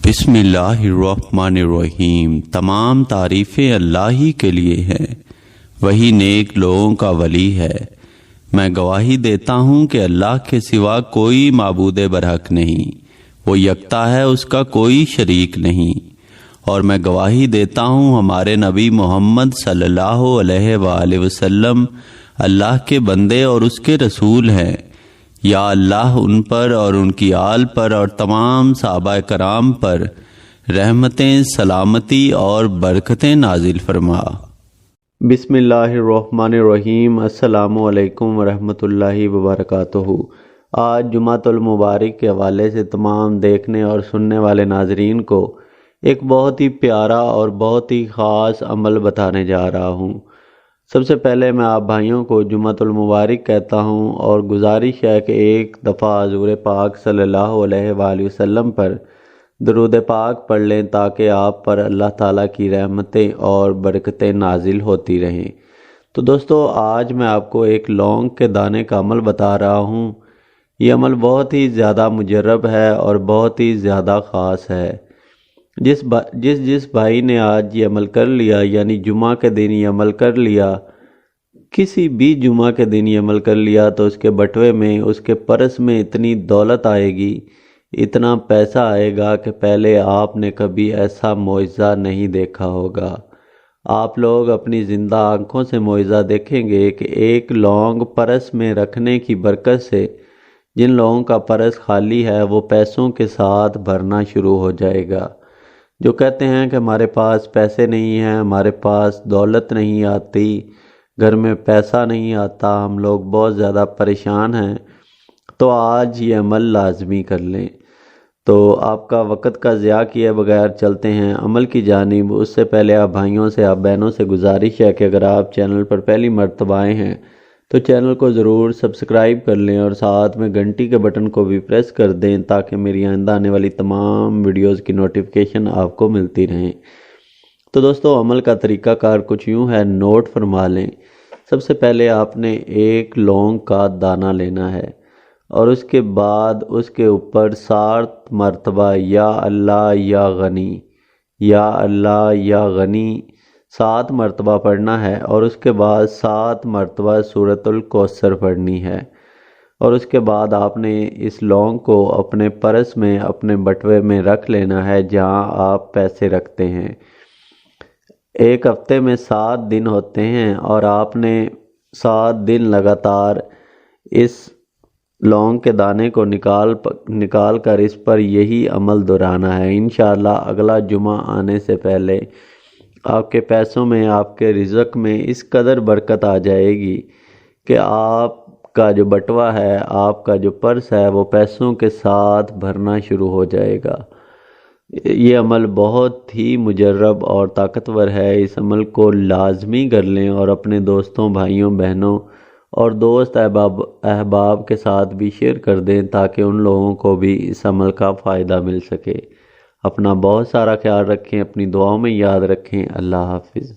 بسم اللہ الرحمن الرحیم۔ تمام تعریفیں اللہ ہی کے لیے ہیں، وہی نیک لوگوں کا ولی ہے۔ میں گواہی دیتا ہوں کہ اللہ کے سوا کوئی معبود برحق نہیں، وہ یکتا ہے، اس کا کوئی شریک نہیں۔ اور میں گواہی دیتا ہوں ہمارے نبی محمد صلی اللہ علیہ وآلہ وسلم اللہ کے بندے اور اس کے رسول ہیں۔ یا اللہ ان پر اور ان کی آل پر اور تمام صحابہ کرام پر رحمتیں، سلامتی اور برکتیں نازل فرما۔ بسم اللہ الرحمن الرحیم۔ السلام علیکم ورحمۃ اللہ وبرکاتہ۔ آج جمعۃ المبارک کے حوالے سے تمام دیکھنے اور سننے والے ناظرین کو ایک بہت ہی پیارا اور بہت ہی خاص عمل بتانے جا رہا ہوں۔ سب سے پہلے میں آپ بھائیوں کو جمعۃ المبارک کہتا ہوں اور گزارش ہے کہ ایک دفعہ حضور پاک صلی اللہ علیہ وآلہ وسلم پر درود پاک پڑھ لیں تاکہ آپ پر اللہ تعالیٰ کی رحمتیں اور برکتیں نازل ہوتی رہیں۔ تو دوستو، آج میں آپ کو ایک لونگ کے دانے کا عمل بتا رہا ہوں۔ یہ عمل بہت ہی زیادہ مجرب ہے اور بہت ہی زیادہ خاص ہے۔ جس بھائی نے آج یہ عمل کر لیا، یعنی جمعہ کے دن یہ عمل کر لیا، کسی بھی جمعہ کے دن یہ عمل کر لیا، تو اس کے بٹوے میں، اس کے پرس میں اتنی دولت آئے گی، اتنا پیسہ آئے گا کہ پہلے آپ نے کبھی ایسا معجزہ نہیں دیکھا ہوگا۔ آپ لوگ اپنی زندہ آنکھوں سے معجزہ دیکھیں گے کہ ایک لونگ پرس میں رکھنے کی برکت سے جن لوگوں کا پرس خالی ہے وہ پیسوں کے ساتھ بھرنا شروع ہو جائے گا۔ جو کہتے ہیں کہ ہمارے پاس پیسے نہیں ہیں، ہمارے پاس دولت نہیں آتی، گھر میں پیسہ نہیں آتا، ہم لوگ بہت زیادہ پریشان ہیں، تو آج یہ عمل لازمی کر لیں۔ تو آپ کا وقت کا ضیاع کیے بغیر چلتے ہیں عمل کی جانب۔ اس سے پہلے آپ بھائیوں سے، آپ بہنوں سے گزارش ہے کہ اگر آپ چینل پر پہلی مرتبہ آئے ہیں تو چینل کو ضرور سبسکرائب کر لیں اور ساتھ میں گھنٹی کے بٹن کو بھی پریس کر دیں تاکہ میری آئندہ آنے والی تمام ویڈیوز کی نوٹیفیکیشن آپ کو ملتی رہیں۔ تو دوستو، عمل کا طریقہ کار کچھ یوں ہے، نوٹ فرما لیں۔ سب سے پہلے آپ نے ایک لونگ کا دانہ لینا ہے اور اس کے بعد اس کے اوپر 7 مرتبہ یا اللہ یا غنی، یا اللہ یا غنی 7 مرتبہ پڑھنا ہے، اور اس کے بعد 7 مرتبہ سورۃ الکوثر پڑھنی ہے۔ اور اس کے بعد آپ نے اس لونگ کو اپنے پرس میں، اپنے بٹوے میں رکھ لینا ہے جہاں آپ پیسے رکھتے ہیں۔ ایک ہفتے میں 7 دن ہوتے ہیں اور آپ نے 7 دن لگاتار اس لونگ کے دانے کو نکال کر اس پر یہی عمل دہرانا ہے۔ انشاءاللہ اگلا جمعہ آنے سے پہلے آپ کے پیسوں میں، آپ کے رزق میں اس قدر برکت آ جائے گی کہ آپ کا جو بٹوا ہے، آپ کا جو پرس ہے، وہ پیسوں کے ساتھ بھرنا شروع ہو جائے گا۔ یہ عمل بہت ہی مجرب اور طاقتور ہے۔ اس عمل کو لازمی کر لیں اور اپنے دوستوں، بھائیوں، بہنوں اور دوست احباب کے ساتھ بھی شیئر کر دیں تاکہ ان لوگوں کو بھی اس عمل کا فائدہ مل سکے۔ اپنا بہت سارا خیال رکھیں، اپنی دعاؤں میں یاد رکھیں۔ اللہ حافظ۔